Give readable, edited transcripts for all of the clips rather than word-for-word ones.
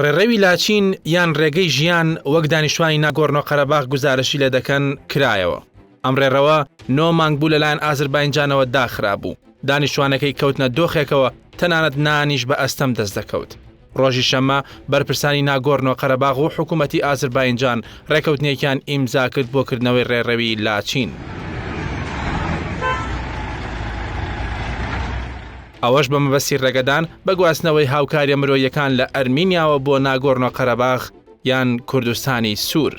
ڕێڕەوی لاچین یان ڕێگەی ژیان وەک دانیشتوانی ناگۆرنۆ قەرەباغ گوزارشی لێ دەکەن کرایەوە. ئەم ڕێڕەوە 9 مانگ بوو لەلایەن ئازەربایجانەوە داخرابوو. دانیشتوانەکەی کەوتنە دۆخێکەوە تەنانەت نانیش بە ئەستەم دەست دەکەوت. ڕۆژی شەممە بەرپرسانی ناگۆرنۆ قەرەباغ و حکوومەتی ئازەربایجان ڕێکەوتنێکیان ئیمزا کرد بۆ کردنەوەی ڕێڕەوی لاچین. ئەوەش بە مەبەستی ڕێگەدان بە گواستنەوەی هاوکاریە مرۆییەکان لە ئەرمینیاوە بۆ ناگۆرنۆ قەرەباغ یان کوردستانی سوور.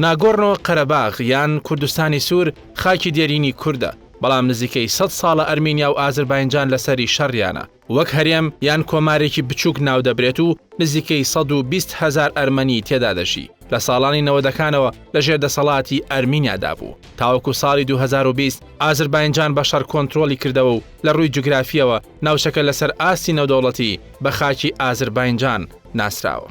ناگۆرنۆ قەرەباغ یان کوردستانی سوور خاکی دێرینی کووردە، بەڵام نزیکەی 100 ساڵە ئەرمینیا و ئازەربایجان لەسەری شەڕیانە. وەک هەرێم یان کۆمارێکی بچووک ناو دەبرێت و نزیکەی 120,000 ئەرمەنی تێدا دەژی. لە ساڵانی 90ەکانەوە لەژێر دەسەڵاتی ئەرمینیادا بوو. تاوەکو ساڵی 2020 ئازەربایجان بە شەڕ کۆنتترۆلی کردەوە و لە ڕووی جوگرافیەوە ناوچەکە لەسەر ئاستی نەودەوڵەتی بە خاکی ئازەربایجان ناسراوە.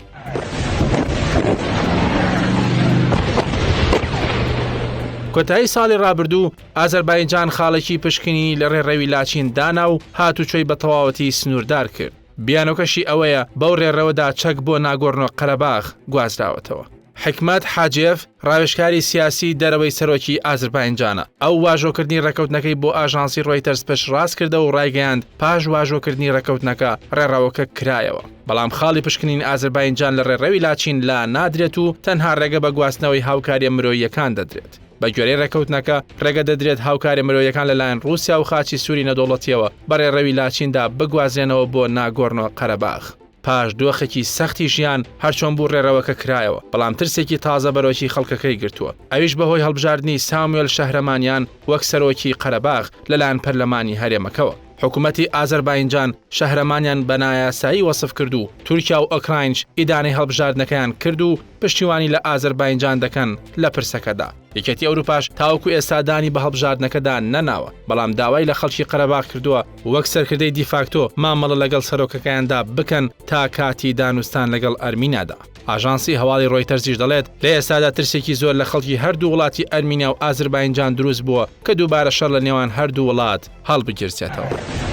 کۆتایی ساڵی ڕابردوو ئازەربایجان خاڵێکی پشکنی لە ڕێڕەوی لاچین دانا و هاتوچۆی بە تەواوەتی سنووردار کرد. بیانۆکەشی ئەوەیە بەو ڕێڕەوەدا چەک بۆ ناگۆرنۆ قەرەباغ گوازراوەتەوە. حکمەت حاجێف ڕاوێژکاری سیاسی دەرەوەی سەرۆکی ئازەربایجانە. ئەو واژۆکردنی ڕێکەوتنەکەی بۆ ئاژانسی ڕۆیتەرز پشتڕاست کردە و ڕایگەیاند پاش واژۆکردنی ڕێکەوتنەکە ڕێڕەوەکە کرایەوە. بەڵام خاڵی پشکنین ئازەربایجان لە ڕێڕەوی لاچین لا نادرێت و تەنها ڕێگە بە گواستنەوەی هاوکاریە مرۆییەکان دەدرێت. بە گوێرەی ڕێکەوتنەکە ڕێگە دەدرێت هاوکاری مرۆییەکان لەلایەن رووسیا و خاچی سووری نەدۆڵەتیەوە بە ڕێڕەوی لاچیندا بگوازرێنەوە بۆ ناگۆرنۆ قەرەباغ. پاش دۆخێکی سەختی ژیان هەرچۆن بوو ڕێڕەوەکە کرایەوە، بەڵام ترسێکی تازە بەرەوکی خەڵکەکەی گرتووە. ئەویش بەهۆی هەڵبژاردننی ساموێل شەهرەمانیان وەک سەرۆکی قەرەباغ لەلایەن پەرلەمانی هەرێمەکەوە. حکوومەتی ئازەربایجان شەهرەمانیان بە نایاسایی وەسف کرد و تورکیا و ئۆکراینش ئیدانەی هەڵبژاردنەکەیان کرد و پشتیوانی لە ئازەربایجان دەکەن لە پرسەکەدا. یەکێتی ئەوروپاش تاوەکو ئێستادانی بە هەڵبژاردنەکەدا نەناوە، بەڵام داوای لە خەڵکی قەرەباغ کردووە وەک سەرکردەی دیفاکتۆ مامەڵە لەگەڵ سەرۆکەکەیاندا بکەن تا کاتی دانوستان لەگەڵ ئەرمینیادا. ئاژانسی هەواڵی ڕۆیتەرزیش دەڵێت لە ئێستادا ترسێکی زۆر لە خەڵکی هەردوو وڵاتی ئەرمینیا و ئازەربایجان دروست بووە کە دووبارە شەڕ لە نێوان هەردوو وڵات هەڵبگرسێتەوە.